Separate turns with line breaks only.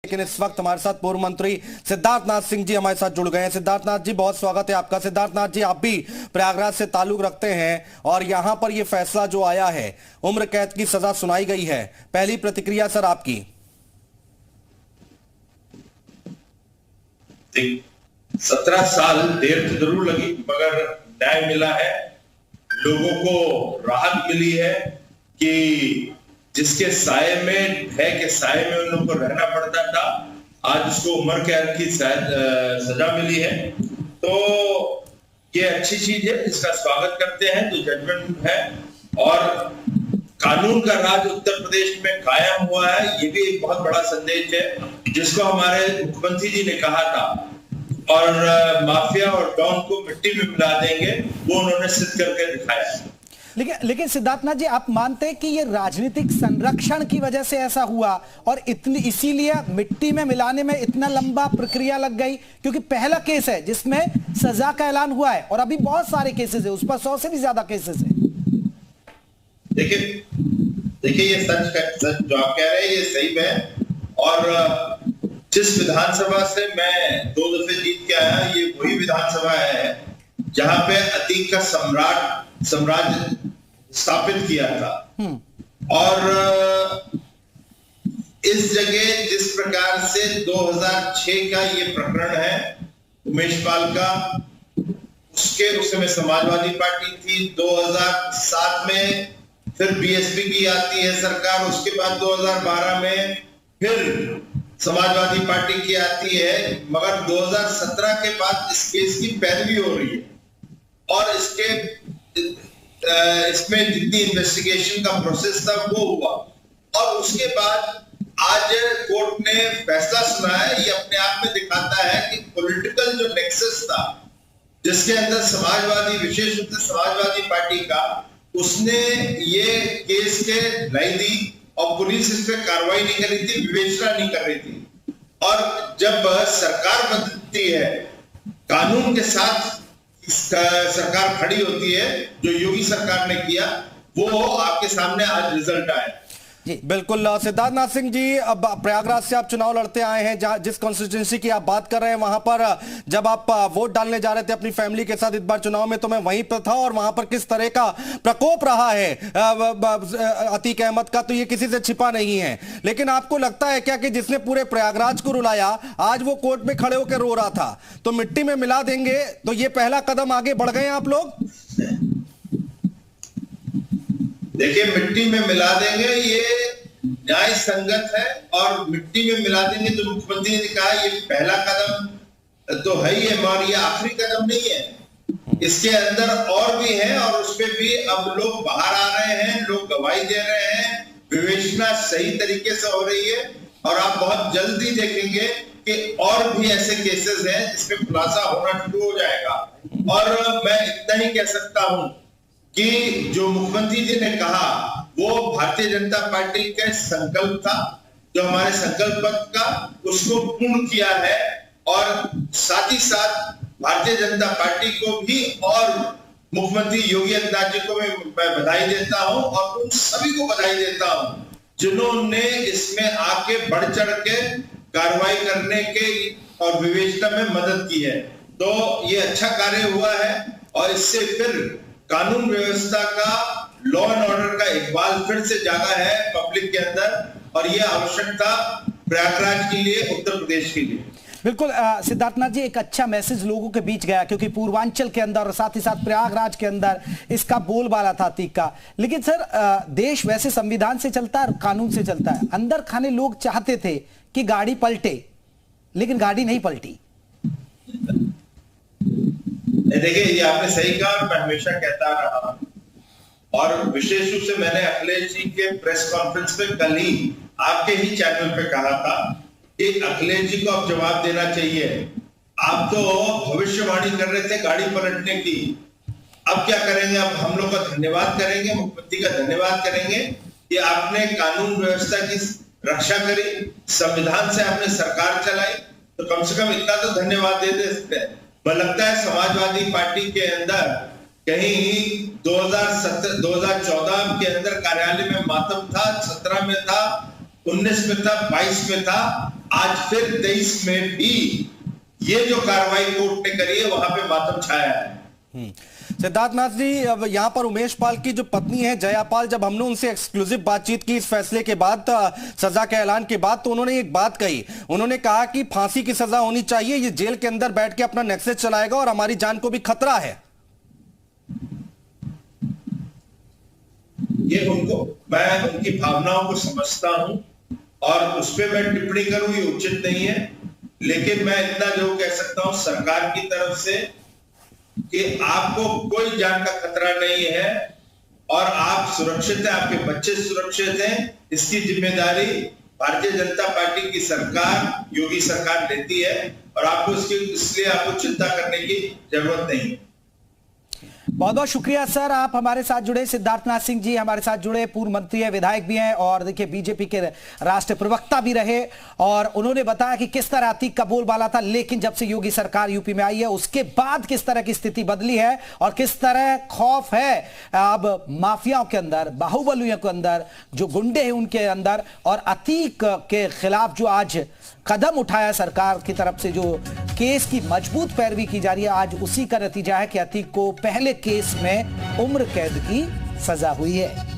लेकिन इस वक्त हमारे साथ पूर्व मंत्री सिद्धार्थनाथ सिंह जी हमारे साथ जुड़ गए हैं। सिद्धार्थनाथ जी, बहुत स्वागत है आपका। सिद्धार्थनाथ जी, आप भी प्रयागराज से ताल्लुक रखते हैं और यहां पर यह फैसला जो आया है, उम्र कैद की सजा सुनाई गई है, पहली प्रतिक्रिया सर आपकी?
17 साल देर तो जरूर लगी, मगर न्याय मिला है। लोगों को राहत मिली है कि जिसके साए में, भय के साए में उन लोगों को रहना पड़ता था, आज उसको उम्र कैद की सजा मिली है। तो ये अच्छी चीज है, इसका स्वागत करते हैं। जो जजमेंट है और कानून का राज उत्तर प्रदेश में कायम हुआ है, ये भी एक बहुत बड़ा संदेश है, जिसको हमारे मुख्यमंत्री जी ने कहा था। और माफिया और डॉन को मिट्टी में मिला देंगे, वो उन्होंने सिद्ध करके दिखाया है।
लेकिन सिद्धार्थनाथ जी, आप मानते हैं कि ये राजनीतिक संरक्षण की वजह से ऐसा हुआ और इसीलिए मिट्टी में मिलाने में इतना लंबा प्रक्रिया लग गई? क्योंकि पहला केस है जिसमें सजा का ऐलान हुआ है और अभी बहुत सारे केसेस है, उस पर 100 से भी ज्यादा केसेस है।
देखिए ये सच जो आप कह रहे हैं, ये सही है। और जिस विधानसभा से मैं 2 दफे जीत के आया, ये वही विधानसभा है जहां पे अतीक का साम्राज्य स्थापित किया था। और इस जगह जिस प्रकार से 2006 का ये प्रकरण है उमेश पाल का, उस समय समाजवादी पार्टी थी, 2007 में फिर बीएसपी की आती है सरकार, उसके बाद 2012 में फिर समाजवादी पार्टी की आती है, मगर 2017 के बाद इस केस की पैरवी हो रही है। और इसमें जितनी इन्वेस्टिगेशन का प्रोसेस था वो हुआ, और उसके बाद आज कोर्ट ने फैसला सुनाया। ये अपने आप में दिखाता है कि पॉलिटिकल जो नेक्सस था, जिसके अंदर समाजवादी, विशेष रूप से समाजवादी पार्टी का, उसने ये केस के लाई दी और पुलिस इस पर कार्रवाई नहीं कर रही थी, विवेचना नहीं कर रही थी। और जब सरकार बदलती है, कानून के साथ सरकार खड़ी होती है, जो योगी सरकार ने किया, वो आपके सामने आज रिजल्ट आया।
जी बिल्कुल। सिद्धार्थनाथ सिंह जी, अब प्रयागराज से आप चुनाव लड़ते आए हैं, जहां जिस कॉन्स्टिट्यूंसी की आप बात कर रहे हैं, वहां पर जब आप वोट डालने जा रहे थे अपनी फैमिली के साथ इस बार चुनाव में, तो मैं वहीं पर था, और वहां पर किस तरह का प्रकोप रहा है अतीक अहमद का, तो ये किसी से छिपा नहीं है। लेकिन आपको लगता है क्या कि जिसने पूरे प्रयागराज को रुलाया, आज वो कोर्ट में खड़े होकर रो रहा था, तो मिट्टी में मिला देंगे, तो ये पहला कदम आगे बढ़ गए आप लोग?
देखिए, मिट्टी में मिला देंगे ये न्याय संगत है, और मिट्टी में मिला देंगे तो मुख्यमंत्री ने कहा ये पहला कदम तो है ही है, मगर ये आखिरी कदम नहीं है। इसके अंदर और भी है, और उसपे भी अब लोग बाहर आ रहे हैं, लोग गवाही दे रहे हैं, विवेचना सही तरीके से हो रही है, और आप बहुत जल्दी देखेंगे कि और भी ऐसे केसेस हैं जिसमें खुलासा होना शुरू हो जाएगा। और मैं इतना ही कह सकता हूं कि जो मुख्यमंत्री जी ने कहा वो भारतीय जनता पार्टी का संकल्प था, जो हमारे संकल्प पत्र का, उसको पूर्ण किया है। और साथ ही साथ भारतीय जनता पार्टी को भी और मुख्यमंत्री योगी आदित्यनाथ जी को मैं बधाई देता हूं, और उन सभी को बधाई देता हूं जिन्होंने इसमें आके बढ़ चढ़ के कार्रवाई करने के और विवेचना में मदद की है। तो ये अच्छा कार्य हुआ है, और इससे फिर कानून व्यवस्था का, लॉ एंड ऑर्डर का इकबाल फिर से जागा है पब्लिक के अंदर, और यह आवश्यक था प्रयागराज के लिए, उत्तर प्रदेश के लिए।
बिल्कुल सिद्धार्थनाथ जी, एक अच्छा मैसेज लोगों के बीच गया, क्योंकि पूर्वांचल के अंदर और साथ ही साथ प्रयागराज के अंदर इसका बोलबाला था अतीक का। लेकिन सर, देश वैसे संविधान से चलता है, कानून से चलता है। अंदर खाने लोग चाहते थे कि गाड़ी पलटे, लेकिन गाड़ी नहीं पलटी।
देखिए, ये आपने सही कहा, मैं हमेशा कहता रहा, और विशेष रूप से मैंने अखिलेश जी के प्रेस कॉन्फ्रेंस में कल ही आपके ही चैनल पे कहा था कि अखिलेश जी को अब जवाब देना चाहिए। आप तो भविष्यवाणी कर रहे थे गाड़ी पलटने की, अब क्या करेंगे? अब हम लोग का धन्यवाद करेंगे, मुख्यमंत्री का धन्यवाद करेंगे कि आपने कानून व्यवस्था की रक्षा करी, संविधान से आपने सरकार चलाई, तो कम से कम इतना तो धन्यवाद दे सकते हैं। मुझे लगता है समाजवादी पार्टी के अंदर कहीं 2014 के अंदर कार्यालय में मातम था, 17 में था, 19 में था, 22 में था, आज फिर 23 में भी ये जो कार्रवाई कोर्ट ने करी है वहां पे मातम छाया है।
सिद्धार्थनाथ जी, अब यहाँ पर उमेश पाल की जो पत्नी है जया पाल, जब हमने उनसे एक्सक्लूसिव बातचीत की इस फैसले के बाद, सजा के ऐलान के बाद, तो उन्होंने एक बात कही। उन्होंने कहा कि फांसी की सजा होनी चाहिए, ये जेल के अंदर बैठ के अपना नेक्सस चलाएगा और हमारी जान को भी खतरा है।
ये मैं उनकी भावनाओं को समझता हूं और उस पर मैं टिप्पणी करूं ये उचित नहीं है, लेकिन मैं इतना जो कह सकता हूं सरकार की तरफ से कि आपको कोई जान का खतरा नहीं है और आप सुरक्षित हैं, आपके बच्चे सुरक्षित हैं। इसकी जिम्मेदारी भारतीय जनता पार्टी की सरकार, योगी सरकार लेती है और आपको इसलिए आपको चिंता करने की जरूरत नहीं है।
बहुत बहुत शुक्रिया सर, आप हमारे साथ जुड़े। सिद्धार्थनाथ सिंह जी हमारे साथ जुड़े, पूर्व मंत्री है, विधायक भी हैं और देखिए बीजेपी के राष्ट्रीय प्रवक्ता भी रहे, और उन्होंने बताया कि किस तरह अतीक का बोलबाला था, लेकिन जब से योगी सरकार यूपी में आई है उसके बाद किस तरह की स्थिति बदली है और किस तरह खौफ है अब माफियाओं के अंदर, बाहुबलियों के अंदर, जो गुंडे हैं उनके अंदर, और अतीक के खिलाफ जो आज कदम उठाया सरकार की तरफ से, जो केस की मजबूत पैरवी की जा रही है, आज उसी का नतीजा है कि अतीक को पहले केस में उम्र कैद की सजा हुई है।